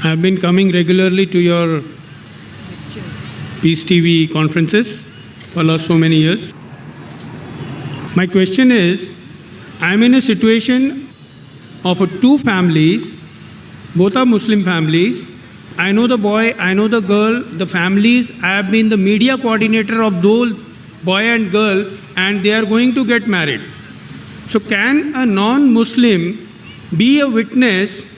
I've been coming regularly to your Peace TV conferences for last so many years. My question is, I'm in a situation of two families, both are Muslim families. I know the boy, I know the girl, the families. I have been the media coordinator of those boy and girl, and they are going to get married. So can a non-Muslim be a witness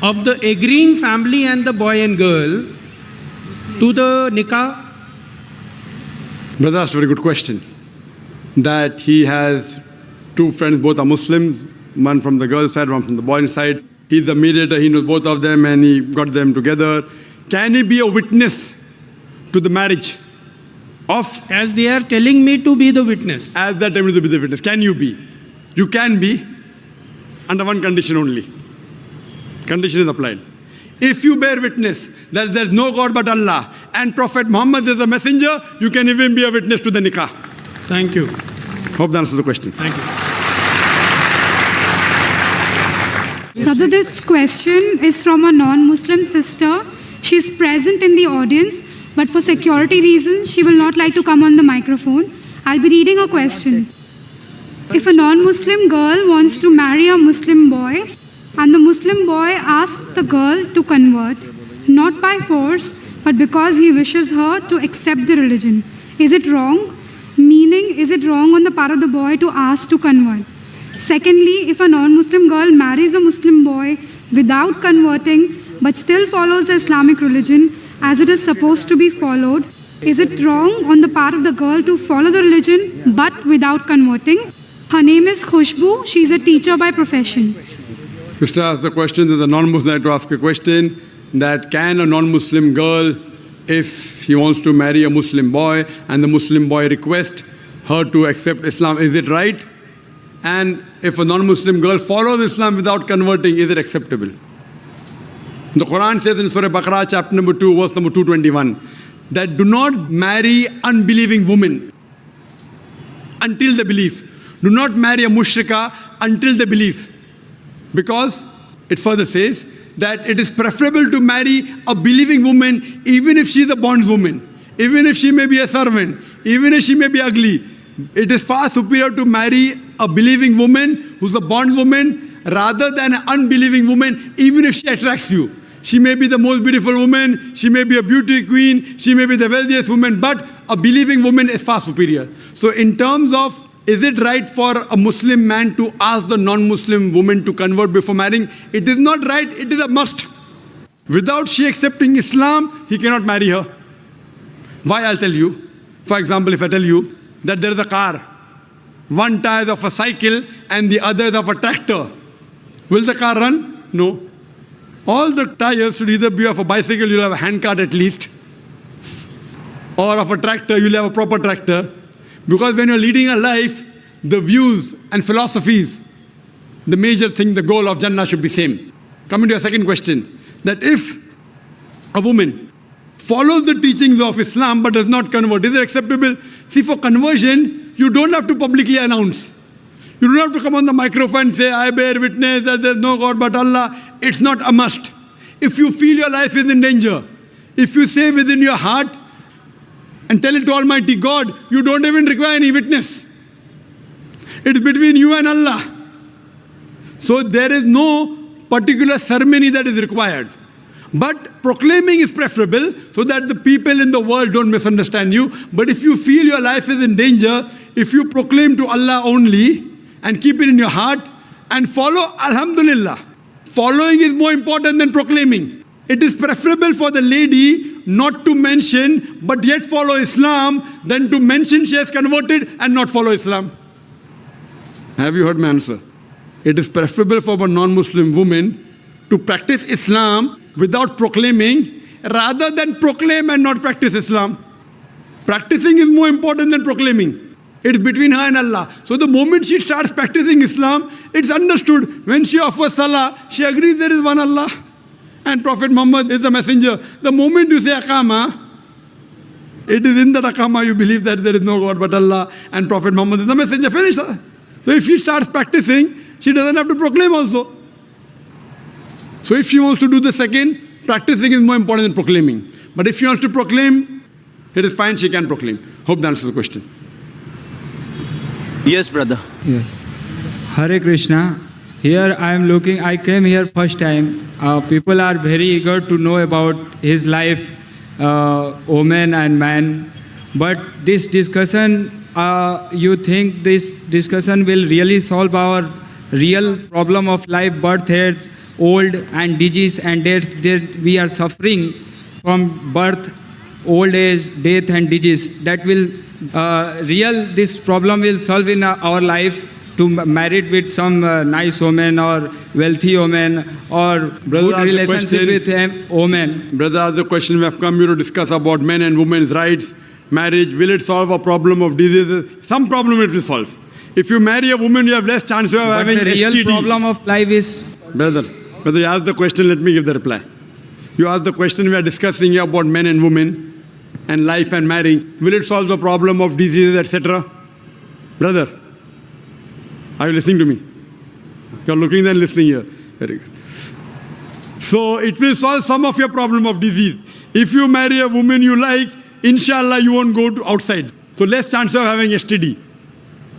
of the agreeing family and the boy and girl to the nikah? Brother asked a very good question. That he has two friends, both are Muslims, one from the girl's side, one from the boy's side. He's the mediator, he knows both of them and he got them together. Can he be a witness to the marriage of? As they are telling me to be the witness. As they're telling me to be the witness. Can you be? You can be, under one condition only. Condition is applied. If you bear witness that there's no God but Allah and Prophet Muhammad is a messenger, you can even be a witness to the nikah. Thank you. Hope that answers the question. Thank you. Brother, this question is from a non-Muslim sister. She is present in the audience, but for security reasons, she will not like to come on the microphone. I'll be reading a question. If a non-Muslim girl wants to marry a Muslim boy, and the Muslim boy asks the girl to convert, not by force, but because he wishes her to accept the religion, is it wrong? Meaning, is it wrong on the part of the boy to ask to convert? Secondly, if a non-Muslim girl marries a Muslim boy without converting, but still follows the Islamic religion as it is supposed to be followed, is it wrong on the part of the girl to follow the religion but without converting? Her name is Khushbu. She's a teacher by profession. Sister asked the question, there's a non-Muslim to ask a question, that can a non-Muslim girl, if she wants to marry a Muslim boy and the Muslim boy requests her to accept Islam, is it right? And if a non-Muslim girl follows Islam without converting, is it acceptable? The Quran says in Surah Baqarah, chapter number 2, verse number 221, that do not marry unbelieving women until they believe. Do not marry a mushrika until they believe. Because it further says that it is preferable to marry a believing woman even if she is a bondwoman, even if she may be a servant, even if she may be ugly. It is far superior to marry a believing woman who's a bondwoman rather than an unbelieving woman, even if she attracts you. She may be the most beautiful woman, she may be a beauty queen, she may be the wealthiest woman, but a believing woman is far superior. So in terms of, is it right for a Muslim man to ask the non-Muslim woman to convert before marrying? It is not right, it is a must. Without she accepting Islam, he cannot marry her. Why? I'll tell you. For example, if I tell you that there is a car, one tire is of a cycle and the other is of a tractor, will the car run? No. All the tires should either be of a bicycle, you'll have a handcart at least, or of a tractor, you'll have a proper tractor. Because when you're leading a life, the views and philosophies, the major thing, the goal of Jannah should be same. Coming to your second question, that if a woman follows the teachings of Islam but does not convert, is it acceptable? See, for conversion, you don't have to publicly announce. You don't have to come on the microphone and say, I bear witness that there's no God but Allah. It's not a must. If you feel your life is in danger, if you say within your heart and tell it to Almighty God, you don't even require any witness. It's between you and Allah. So there is no particular ceremony that is required. But proclaiming is preferable so that the people in the world don't misunderstand you. But if you feel your life is in danger, if you proclaim to Allah only and keep it in your heart and follow, alhamdulillah. Following is more important than proclaiming. It is preferable for the lady not to mention but yet follow Islam than to mention she has converted and not follow Islam. Have you heard my answer? It is preferable for a non-Muslim woman to practice Islam without proclaiming rather than proclaim and not practice Islam. Practicing is more important than proclaiming. It's between her and Allah. So the moment she starts practicing Islam, it's understood. When she offers salah, she agrees there is one Allah and Prophet Muhammad is the messenger. The moment you say Aqama, it is in that Aqama you believe that there is no God but Allah and Prophet Muhammad is the messenger. Finish. So if she starts practicing, she doesn't have to proclaim also. So if she wants to do the second, Practicing is more important than proclaiming. But if she wants to proclaim, it is fine, she can proclaim. Hope that answers the question. Yes, brother. Yeah. Hare Krishna. Here I came here first time. People are very eager to know about his life, woman and man. But this discussion, you think this discussion will really solve our real problem of life, birth, age, old and disease and death that we are suffering from birth, old age, death and disease. That will this problem will solve in our life to married with some nice woman or wealthy woman or good relationship with a woman. Brother, the question we have come here to discuss about men and women's rights, marriage. Will it solve a problem of diseases? Some problem it will solve. If you marry a woman, you have less chance of having the real STD. problem of life is... Brother, you asked the question, let me give the reply. You asked the question, we are discussing here about men and women and life and marrying. Will it solve the problem of diseases, etc.? Brother, are you listening to me? You're looking and listening here. Very good. So it will solve some of your problem of disease. If you marry a woman you like, inshallah you won't go outside. So less chance of having STD,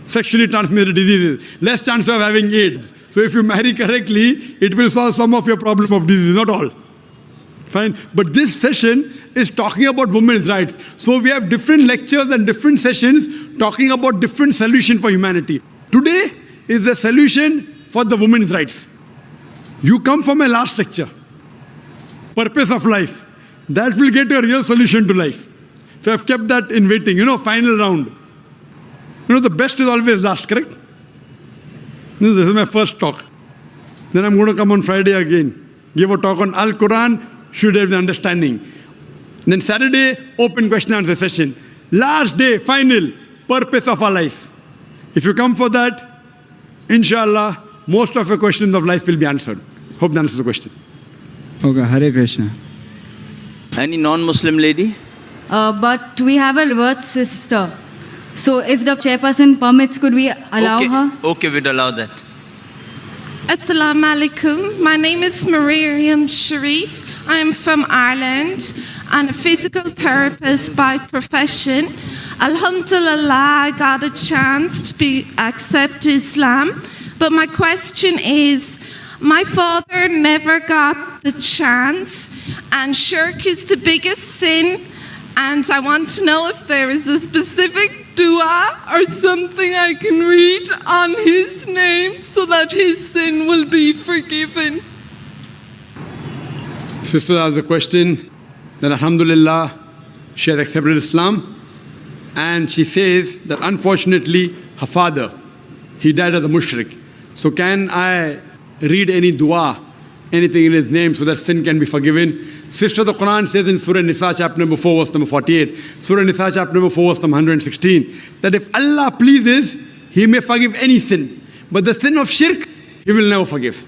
sexually transmitted diseases, less chance of having AIDS. So if you marry correctly, it will solve some of your problems of disease, not all. Fine. But this session is talking about women's rights. So we have different lectures and different sessions talking about different solutions for humanity. Today is the solution for the women's rights. You come from my last lecture, purpose of life. That will get you a real solution to life. So I've kept that in waiting. Final round. The best is always last, correct? This is my first talk. Then I'm going to come on Friday again. Give a talk on Al-Quran, should have the understanding. Then Saturday, open question answer session. Last day, final, purpose of our life. If you come for that, inshallah, most of your questions of life will be answered. Hope that answers the question. Okay, Hare Krishna. Any non-Muslim lady? But we have a reverse sister. So if the chairperson permits, could we allow her? Okay, we'd allow that. Assalamu alaikum. My name is Miriam Sharif. I am from Ireland and a physical therapist by profession. Alhamdulillah, I got a chance to accept Islam. But my question is, my father never got the chance, and shirk is the biggest sin. And I want to know if there is a specific dua or something I can read on his name so that his sin will be forgiven. Sister asked the question that alhamdulillah, she has accepted Islam. And she says that unfortunately, her father, he died as a mushrik. So can I read any dua, anything in his name so that sin can be forgiven? Sister, the Quran says in Surah Nisa chapter number 4 verse number 48, Surah Nisa chapter number 4 verse number 116, that if Allah pleases, He may forgive any sin. But the sin of shirk, He will never forgive.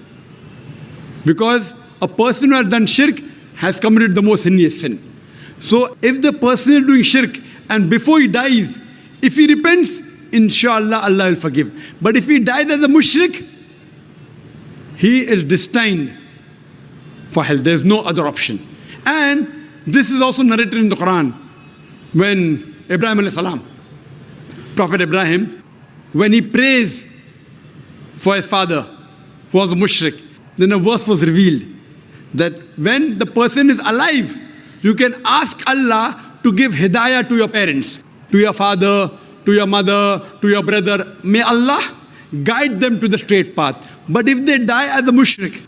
Because a person who has done shirk has committed the most heinous sin. So if the person is doing shirk and before he dies, if he repents, inshallah Allah will forgive. But if he dies as a mushrik, he is destined for hell. There is no other option. And this is also narrated in the Quran. When Ibrahim alayhi salam, Prophet Ibrahim, when he prays for his father, who was a mushrik, then a verse was revealed that when the person is alive, you can ask Allah to give hidayah to your parents, to your father, to your mother, to your brother. May Allah guide them to the straight path. But if they die as a mushrik,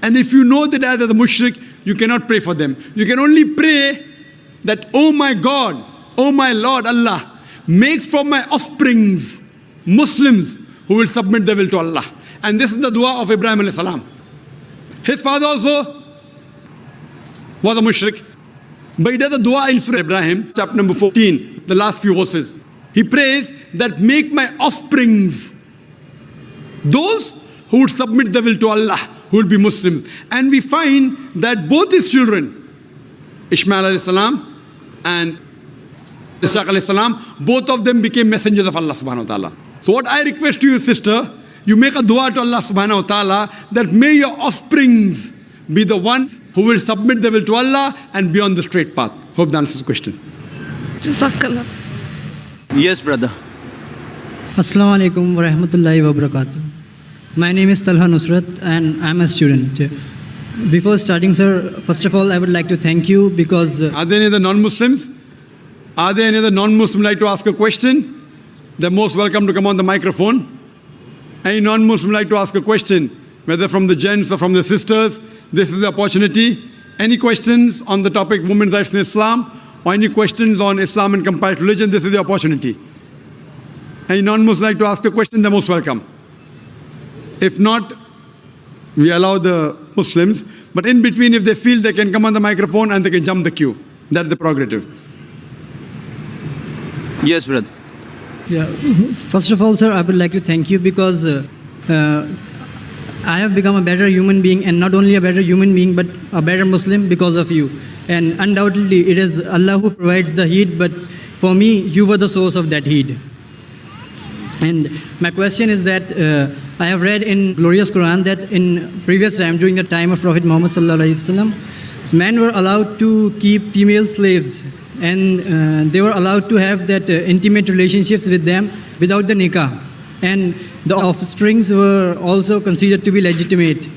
and if you know they died as a mushrik, you cannot pray for them. You can only pray that, oh my God, oh my Lord Allah, make from my offsprings Muslims who will submit their will to Allah. And this is the dua of Ibrahim alayhi salam. His father also was a mushrik. But he does a dua in Surah Ibrahim, chapter number 14, the last few verses. He prays that make my offsprings those who would submit their will to Allah, who will be Muslims. And we find that both his children, Ishmael alayhi salam and Ishaq alayhi salam, both of them became messengers of Allah subhanahu wa ta'ala. So what I request to you, sister, you make a dua to Allah subhanahu wa ta'ala that may your offsprings be the ones who will submit their will to Allah and be on the straight path. Hope that answers the question. Jazakallah. Yes, brother. Assalamu alaikum wa rahmatullahi wa barakatuh. My name is Talha Nusrat and I'm a student. Before starting, sir, first of all, I would like to thank you because... Are there any other non-Muslims? Are there any other non-Muslim like to ask a question? They're most welcome to come on the microphone. Any non-Muslim like to ask a question, whether from the gents or from the sisters? This is the opportunity. Any questions on the topic women's rights in Islam? Or any questions on Islam and comparative religion? This is the opportunity. Any non-Muslim like to ask a question? They're most welcome. If not, we allow the Muslims. But in between, if they feel they can come on the microphone and they can jump the queue. That's the prerogative. Yes, brother. Yeah. First of all, sir, I would like to thank you because I have become a better human being, and not only a better human being, but a better Muslim because of you. And undoubtedly, it is Allah who provides the heat, but for me, you were the source of that heat. And my question is that I have read in glorious Qur'an that in previous time, during the time of Prophet Muhammad sallallahu alaihi wasallam, men were allowed to keep female slaves, and they were allowed to have that intimate relationships with them without the nikah. And the offsprings were also considered to be legitimate.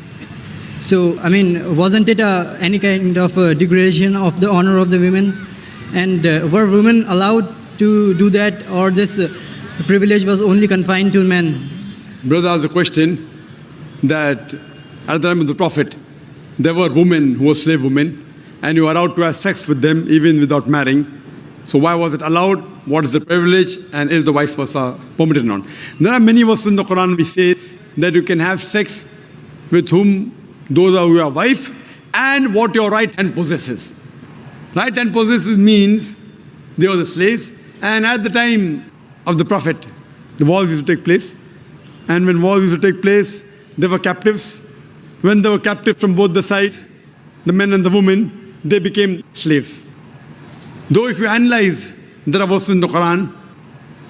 So, I mean, wasn't it any kind of degradation of the honor of the women? And were women allowed to do that, or this privilege was only confined to men? Brother asked a question that at the time of the Prophet, there were women who were slave women, and you were allowed to have sex with them even without marrying. So why was it allowed? What is the privilege? And is the vice versa permitted or not? There are many verses in the Quran which say that you can have sex with whom those are your wife and what your right hand possesses. Right hand possesses means they were the slaves, and at the time of the Prophet, the wars used to take place. And when wars used to take place, they were captives. When they were captives from both the sides, the men and the women, they became slaves. Though if you analyze, there are verses in the Quran,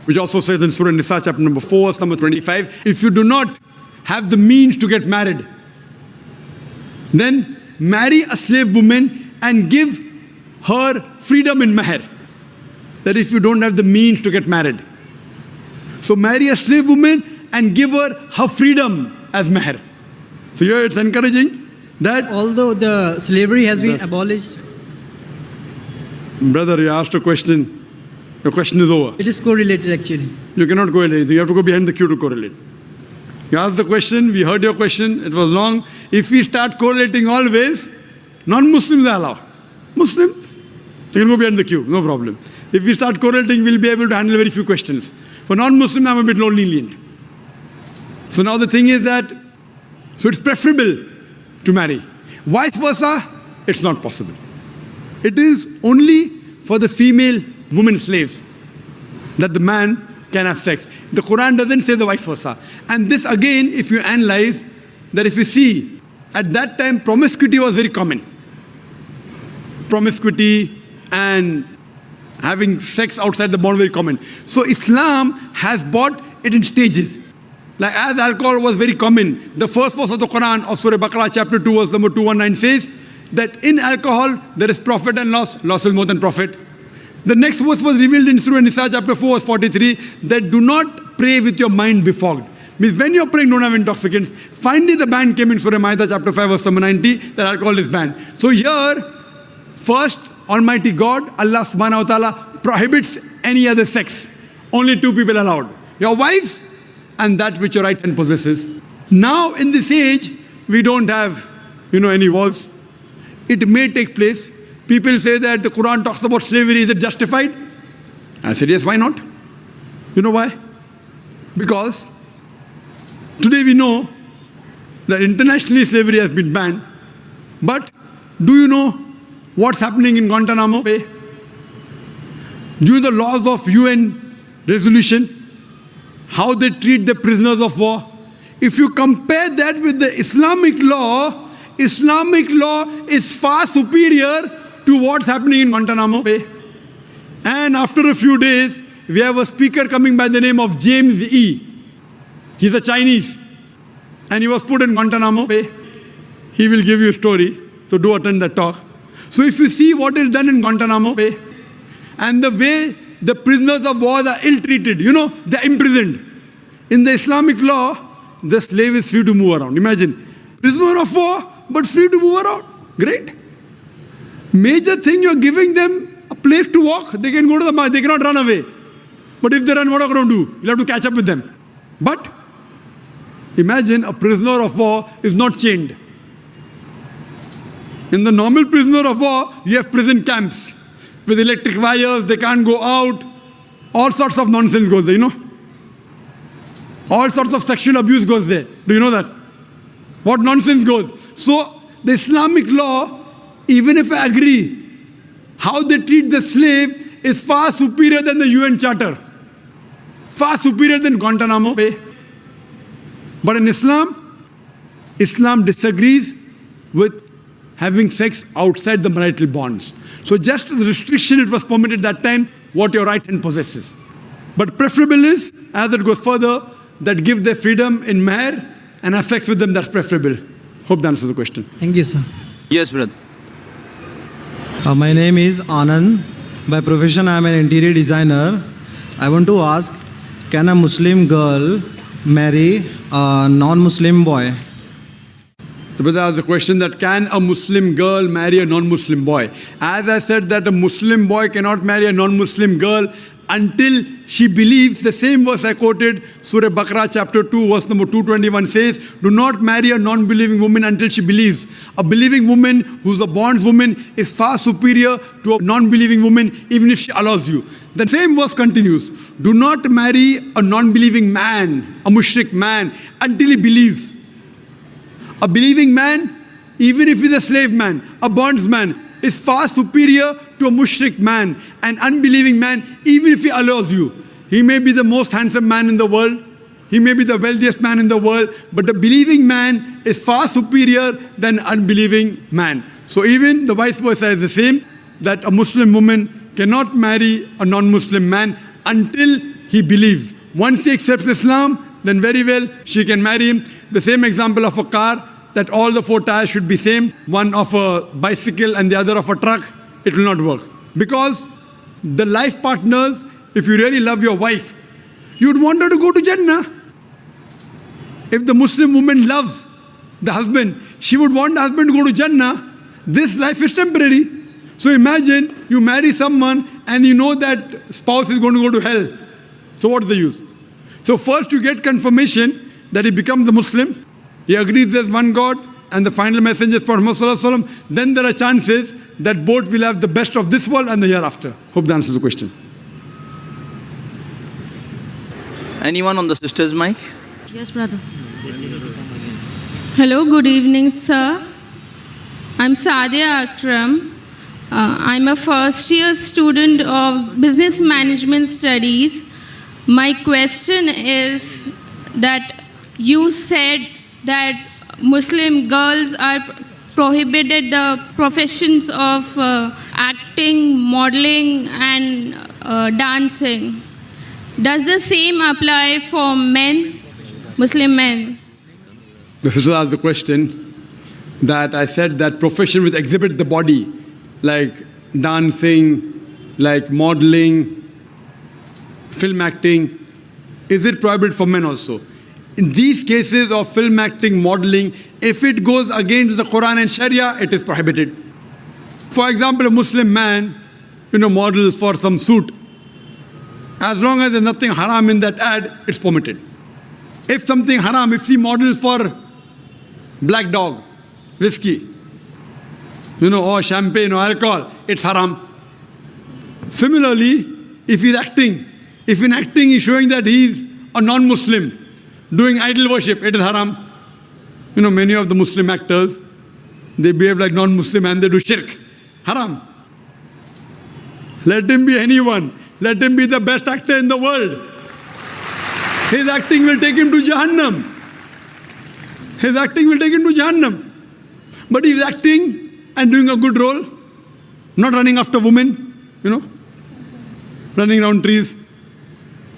which also says in Surah Nisa, chapter number 4, verse number 25, if you do not have the means to get married, then marry a slave woman and give her freedom in mahr. That if you don't have the means to get married. So marry a slave woman and give her freedom as mahr. So here it's encouraging that... Although the slavery has been abolished... Brother, you asked a question. Your question is over. It is correlated actually. You cannot correlate. You have to go behind the queue to correlate. You asked the question, we heard your question, it was long. If we start correlating always, non-Muslims are allowed. Muslims, they can go behind the queue, no problem. If we start correlating, we'll be able to handle very few questions. For non-Muslims, I'm a bit more lenient. So now the thing is that, so it's preferable to marry. Vice versa, it's not possible. It is only for the female women slaves that the man can have sex. The Quran doesn't say the vice versa. And this again, if you analyze, that if you see, at that time promiscuity was very common. Promiscuity and having sex outside the bond very common. So Islam has brought it in stages. Like as alcohol was very common, the first verse of the Quran of Surah Baqarah chapter 2 verse number 219 says that in alcohol there is profit and loss. Loss is more than profit. The next verse was revealed in Surah Nisa chapter 4 verse 43 that do not pray with your mind befogged. Means when you're praying, don't have intoxicants. Finally the ban came in Surah Ma'idah chapter 5 verse number 90 that alcohol is banned. So here, first Almighty God, Allah subhanahu wa ta'ala prohibits any other sex. Only two people allowed. Your wives and that which your right hand possesses. Now in this age, we don't have, any wars. It may take place. People say that the Quran talks about slavery, is it justified? I said, yes, why not? You know why? Because today we know that internationally slavery has been banned. But do you know what's happening in Guantanamo Bay? Do you know the laws of UN resolution? How they treat the prisoners of war? If you compare that with the Islamic law is far superior to what's happening in Guantanamo Bay. And after a few days, we have a speaker coming by the name of James E. He's a Chinese. And he was put in Guantanamo Bay. He will give you a story. so do attend that talk. So if you see what is done in Guantanamo Bay, and the way the prisoners of war are ill-treated, they're imprisoned. In the Islamic law, the slave is free to move around. Imagine, prisoner of war, but free to move around. Great. Major thing, you're giving them a place to walk. They can go to the market, they cannot run away. But if they run, what are you going to do? You'll have to catch up with them. But imagine a prisoner of war is not chained. In the normal prisoner of war, you have prison camps with electric wires, they can't go out. All sorts of nonsense goes there, All sorts of sexual abuse goes there. Do you know that? What nonsense goes? So the Islamic law, even if I agree, how they treat the slave is far superior than the UN Charter. Far superior than Guantanamo Bay. But in Islam, Islam disagrees with having sex outside the marital bonds. So just as a restriction, it was permitted that time, what your right hand possesses. But preferable is, as it goes further, that give their freedom in mahr and have sex with them, that's preferable. Hope that answers the question. Thank you, sir. Yes, brother. My name is Anand. By profession, I am an interior designer. I want to ask, can a Muslim girl marry a non-Muslim boy? The brother asked the question that can a Muslim girl marry a non-Muslim boy? As I said that a Muslim boy cannot marry a non-Muslim girl until she believes, the same verse I quoted, Surah Baqarah chapter 2 verse number 221 says, do not marry a non-believing woman until she believes. A believing woman who's a bondswoman is far superior to a non-believing woman even if she allows you. The same verse continues, do not marry a non-believing man, a mushrik man, until he believes. A believing man, even if he's a slave man, a bondsman, is far superior to a mushrik man, an unbelieving man, even if he allows you. He may be the most handsome man in the world, he may be the wealthiest man in the world, but a believing man is far superior than an unbelieving man. So even the vice versa is the same, that a Muslim woman cannot marry a non-Muslim man until he believes. Once he accepts Islam, then very well she can marry him. The same example of a car, that all the four tires should be same, one of a bicycle and the other of a truck, it will not work. Because the life partners, if you really love your wife, you would want her to go to Jannah. If the Muslim woman loves the husband, she would want the husband to go to Jannah. This life is temporary. So imagine you marry someone and you know that spouse is going to go to hell. So what's the use? So first you get confirmation that he becomes a Muslim, he agrees there's one God and the final messenger is Prophet Muhammad, then there are chances that both will have the best of this world and the hereafter. Hope that answers the question. Anyone on the sister's mic? Yes, brother. Hello, good evening, sir. I'm Sadia Akram. I'm a first-year student of Business Management Studies. My question is that you said that Muslim girls are prohibited the professions of acting, modeling, and dancing. Does the same apply for men, Muslim men? The sister asked the question that I said that profession which exhibit the body, like dancing, like modeling, film acting, is it prohibited for men also? In these cases of film acting, modeling, if it goes against the Qur'an and Sharia, it is prohibited. For example, a Muslim man, models for some suit. As long as there's nothing haram in that ad, it's permitted. If something haram, if he models for black dog, whiskey, or champagne or alcohol, it's haram. Similarly, if he's acting, if in acting he's showing that he's a non-Muslim, doing idol worship, it is haram. Many of the Muslim actors, they behave like non-Muslim and they do shirk. Haram. Let him be anyone. Let him be the best actor in the world. His acting will take him to Jahannam. His acting will take him to Jahannam. But he's acting and doing a good role, not running after women, running around trees.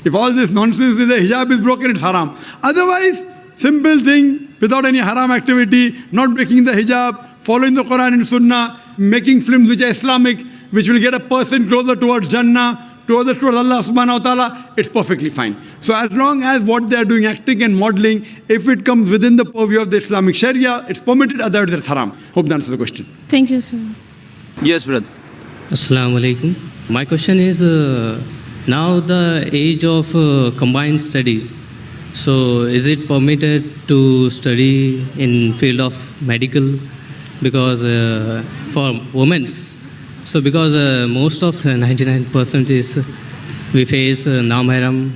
If all this nonsense is the hijab is broken, it's haram. Otherwise, simple thing, without any haram activity, not breaking the hijab, following the Quran and Sunnah, making films which are Islamic, which will get a person closer towards Jannah, closer towards Allah subhanahu wa ta'ala, it's perfectly fine. So as long as what they are doing, acting and modeling, if it comes within the purview of the Islamic Sharia, it's permitted, otherwise it's haram. Hope that answers the question. Thank you, sir. Yes, brother. Assalamu alaikum. My question is, now the age of combined study, so is it permitted to study in field of medical? Because for women, so because most of 99% is we face non-mahram.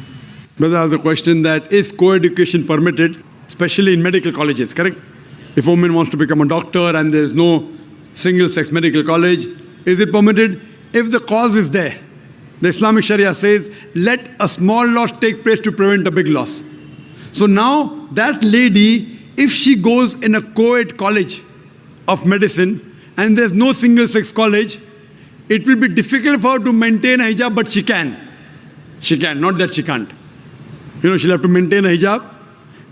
Brother has a question that is co-education permitted, especially in medical colleges, correct? If a woman wants to become a doctor and there is no single-sex medical college, is it permitted? If the cause is there, the Islamic Sharia says, let a small loss take place to prevent a big loss. So now that lady, if she goes in a co-ed college of medicine and there's no single-sex college, it will be difficult for her to maintain a hijab, but she can. She can, not that she can't. She'll have to maintain a hijab.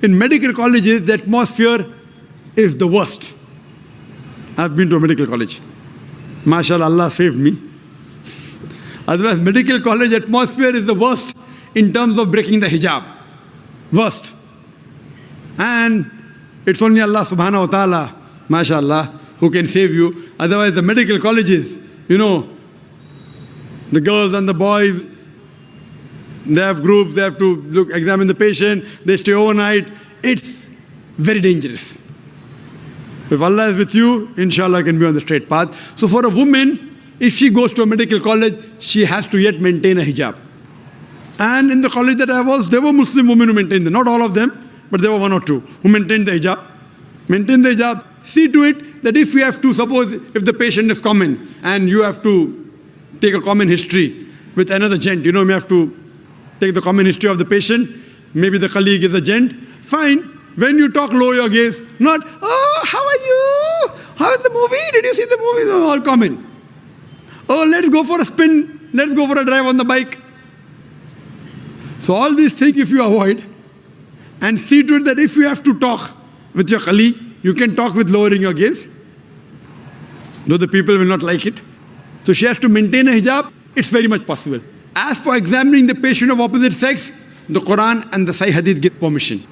In medical colleges, the atmosphere is the worst. I've been to a medical college. MashaAllah, Allah saved me. Otherwise, medical college atmosphere is the worst in terms of breaking the hijab. Worst. And it's only Allah subhanahu wa ta'ala, MashaAllah, who can save you. Otherwise, the medical colleges, the girls and the boys, they have groups, they have to examine the patient, they stay overnight. It's very dangerous. So if Allah is with you, inshallah can be on the straight path. So for a woman, if she goes to a medical college, she has to yet maintain a hijab. And in the college that I was, there were Muslim women who maintained it. Not all of them, but there were one or two who maintained the hijab. Maintain the hijab. See to it that if you have to, suppose if the patient is common and you have to take a common history with another gent, you have to take the common history of the patient, maybe the colleague is a gent, fine. When you talk, lower your gaze, not, oh, how are you? How is the movie? Did you see the movie? They're all common. Oh, let's go for a spin. Let's go for a drive on the bike. So all these things if you avoid and see to it that if you have to talk with your colleague, you can talk with lowering your gaze, though the people will not like it. So she has to maintain a hijab. It's very much possible. As for examining the patient of opposite sex, the Quran and the Sahih Hadith give permission.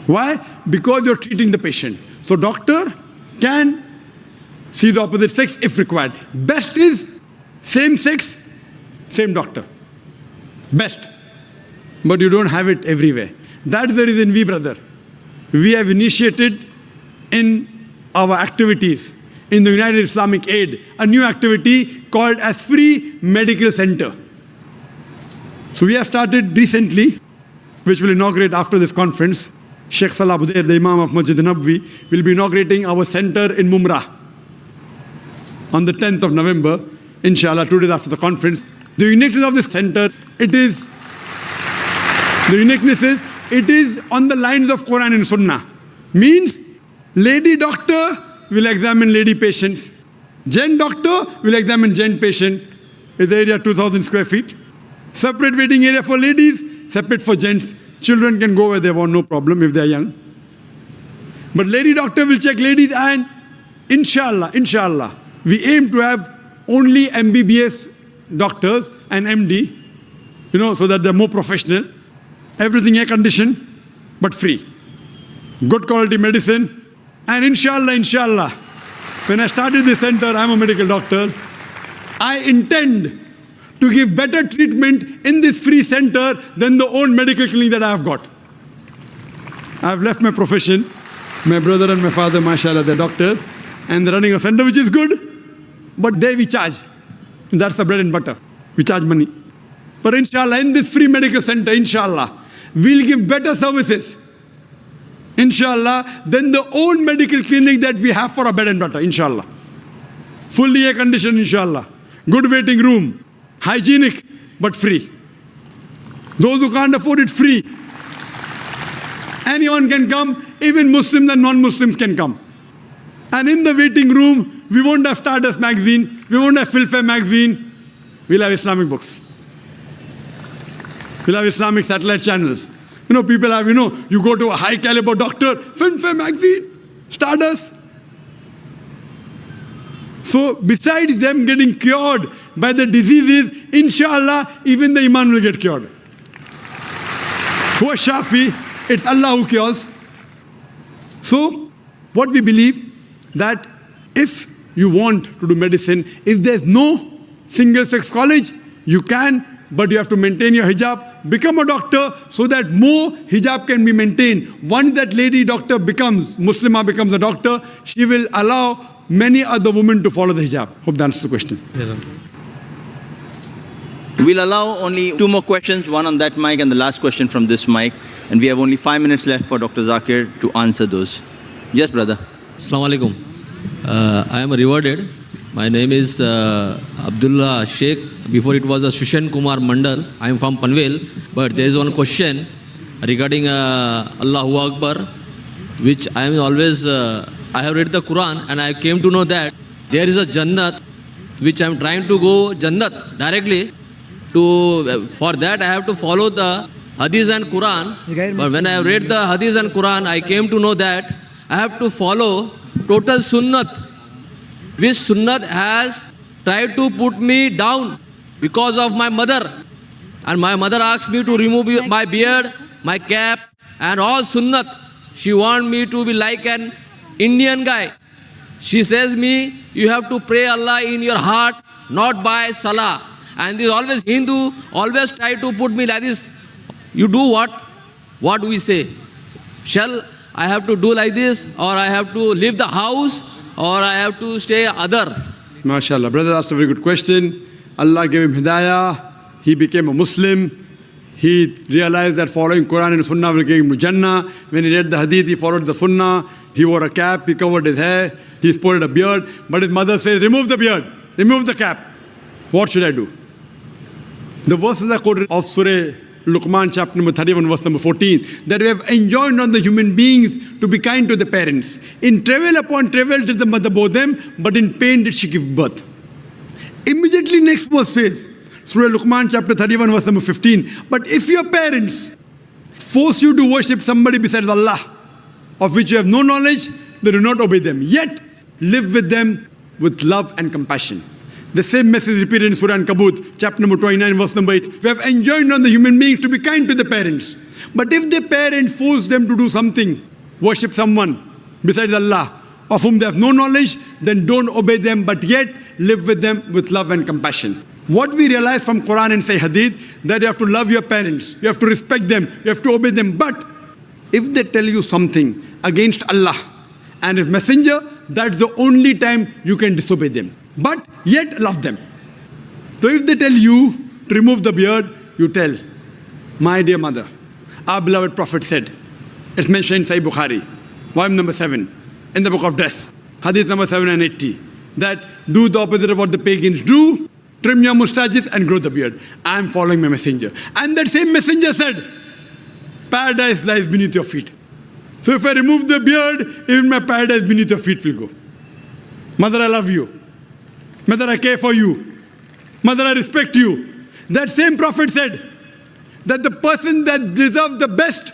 Why? Because you're treating the patient. So doctor can see the opposite sex if required. Best is same sex, same doctor. Best. But you don't have it everywhere. That's the reason we have initiated in our activities in the United Islamic Aid a new activity called as Free Medical Center. So we have started recently, which will inaugurate after this conference. Sheikh Salah Budair, the Imam of Masjid Nabwi, will be inaugurating our center in Mumrah on the 10th of November, inshallah, 2 days after the conference. The uniqueness of this center, it is on the lines of Quran and Sunnah. Means, lady doctor will examine lady patients. Gent doctor will examine gent patient. Is area 2,000 square feet. Separate waiting area for ladies, separate for gents. Children can go where they want, no problem if they are young. But lady doctor will check ladies and inshallah, we aim to have only MBBS doctors and MD, so that they're more professional. Everything air conditioned, but free. Good quality medicine. And inshallah, when I started this center, I'm a medical doctor, I intend to give better treatment in this free center than the own medical clinic that I have got. I've left my profession. My brother and my father, mashallah, they're doctors, and they're running a center which is good, but there we charge. That's the bread and butter. We charge money. But inshallah, in this free medical center, inshallah, we'll give better services, inshallah, than the own medical clinic that we have for our bread and butter, inshallah. Fully air conditioned, inshallah. Good waiting room. Hygienic, but free. Those who can't afford it, free. Anyone can come, even Muslims and non-Muslims can come. And in the waiting room, we won't have Stardust magazine, we won't have Filfare magazine, we'll have Islamic books. We'll have Islamic satellite channels. People have, you go to a high caliber doctor, Filmfare magazine, Stardust. So besides them getting cured by the diseases, inshallah, even the iman will get cured. Who is Shafi? It's Allah who cures. So what we believe, that if you want to do medicine, if there's no single-sex college, you can, but you have to maintain your hijab, become a doctor so that more hijab can be maintained. Once that lady doctor becomes, Muslimah becomes a doctor, she will allow many other women to follow the hijab. Hope that answers the question. Yes, We'll allow only 2 more questions, one on that mic and the last question from this mic. And we have only 5 minutes left for Dr. Zakir to answer those. Yes, brother. Assalamu alaikum. I am rewarded. My name is Abdullah Sheikh. Before it was a Shushan Kumar Mandal. I am from Panvel. But there is one question regarding Allahu Akbar, which I am always, I have read the Quran and I came to know that there is a Jannat, which I am trying to go Jannat directly. For that I have to follow the Hadith and Quran. But when I have read the Hadith and Quran, I came to know that I have to follow total Sunnat, which Sunnat has tried to put me down because of my mother. And my mother asked me to remove my beard, my cap, and all Sunnat. She wants me to be like an Indian guy. She says me, you have to pray Allah in your heart, not by Salah. And this always Hindu, always try to put me like this. You do what? What we say? Shall I have to do like this, or I have to leave the house, or I have to stay other? MashaAllah. Brother asked a very good question. Allah gave him hidayah. He became a Muslim. He realized that following Quran and Sunnah will give him Jannah. When he read the Hadith, he followed the Sunnah. He wore a cap, he covered his hair, he sported a beard. But his mother says, remove the beard, remove the cap. What should I do? The verses are quoted of Surah Luqman, chapter number 31, verse number 14, that we have enjoined on the human beings to be kind to the parents. In travel upon travel did the mother bore them, but in pain did she give birth. Immediately next verse says, Surah Luqman, chapter 31, verse number 15, but if your parents force you to worship somebody besides Allah, of which you have no knowledge, then do not obey them. Yet live with them with love and compassion. The same message repeated in Surah Ankabut, chapter number 29, verse number 8. We have enjoined on the human beings to be kind to the parents. But if the parents force them to do something, worship someone besides Allah, of whom they have no knowledge, then don't obey them, but yet live with them with love and compassion. What we realize from Quran and say Hadith, that you have to love your parents, you have to respect them, you have to obey them. But if they tell you something against Allah and His Messenger, that's the only time you can disobey them. But yet love them. So if they tell you to remove the beard, you tell, my dear mother, our beloved Prophet said, it's mentioned in Sahih Bukhari, volume number 7, in the book of death, Hadith number 780, that do the opposite of what the pagans do, trim your mustaches and grow the beard. I am following my messenger. And that same messenger said, paradise lies beneath your feet. So if I remove the beard, even my paradise beneath your feet will go. Mother, I love you. Mother, I care for you. Mother, I respect you. That same Prophet said that the person that deserves the best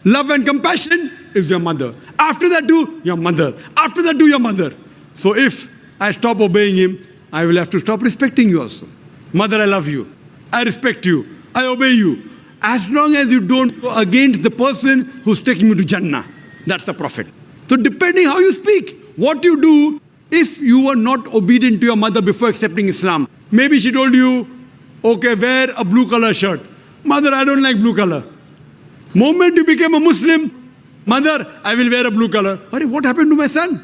love and compassion is your mother. After that, do your mother. After that, do your mother. So if I stop obeying him, I will have to stop respecting you also. Mother, I love you. I respect you. I obey you. As long as you don't go against the person who's taking you to Jannah. That's the Prophet. So depending how you speak, what you do, if you were not obedient to your mother before accepting Islam, maybe she told you, okay, wear a blue color shirt. Mother, I don't like blue color. Moment you became a Muslim, mother, I will wear a blue color. What happened to my son?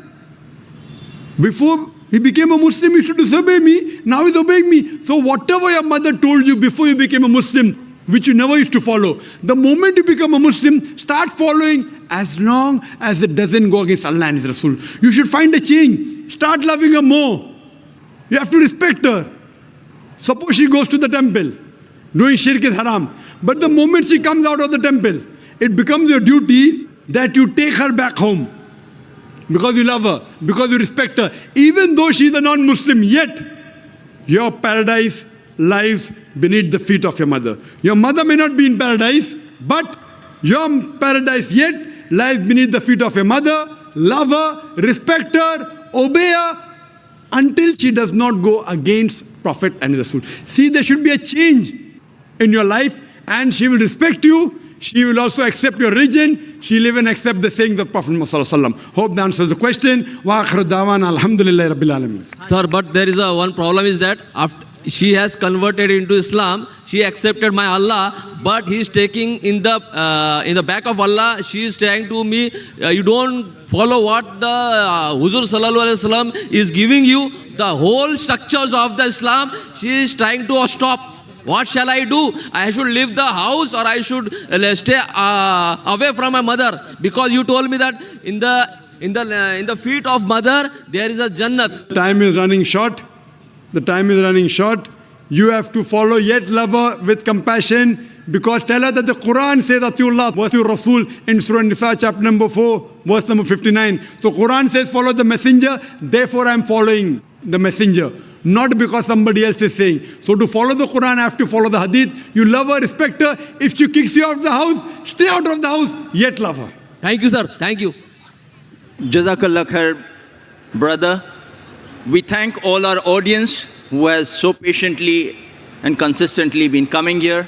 Before he became a Muslim, he used to disobey me. Now he's obeying me. So whatever your mother told you before you became a Muslim, which you never used to follow, the moment you become a Muslim, start following as long as it doesn't go against Allah and His Rasul. You should find a change. Start loving her more. You have to respect her. Suppose she goes to the temple, doing shirk is haram. But the moment she comes out of the temple, it becomes your duty that you take her back home. Because you love her, because you respect her. Even though she is a non-Muslim, yet your paradise lies beneath the feet of your mother. Your mother may not be in paradise, but your paradise yet lies beneath the feet of your mother. Love her, respect her, obey her, until she does not go against Prophet and Rasul. See, there should be a change in your life, and she will respect you. She will also accept your religion. She will even accept the sayings of Prophet Muhammad. Hope that answers the question. Wa akhiru da'wana alhamdulillahi rabbil alamin. Sir, but there is one problem is that after she has converted into Islam, she accepted my Allah, but he is taking in the back of Allah, she is saying to me, you don't follow what the Huzur Sallallahu Alaihi Wasallam is giving you, the whole structures of the Islam, she is trying to stop. What shall I do? I should leave the house, or I should stay away from my mother? Because you told me that in the feet of mother there is a Jannat. Time is running short. The time is running short. You have to follow, yet love her with compassion, because tell her that the Quran says Atiullah wa Atiur Rasul in Surah Nisa chapter number 4 verse number 59. So Quran says follow the messenger, therefore I am following the messenger, not because somebody else is saying. So to follow the Quran, I have to follow the hadith. You love her, respect her. If she kicks you out of the house, stay out of the house, yet love her. Thank you, sir. Thank you. Jazakallah khair, brother. We thank all our audience who has so patiently and consistently been coming here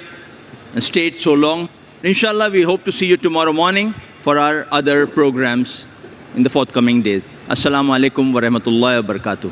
and stayed so long. Inshallah, we hope to see you tomorrow morning for our other programs in the forthcoming days. Assalamu alaikum wa rahmatullahi wa barakatuh.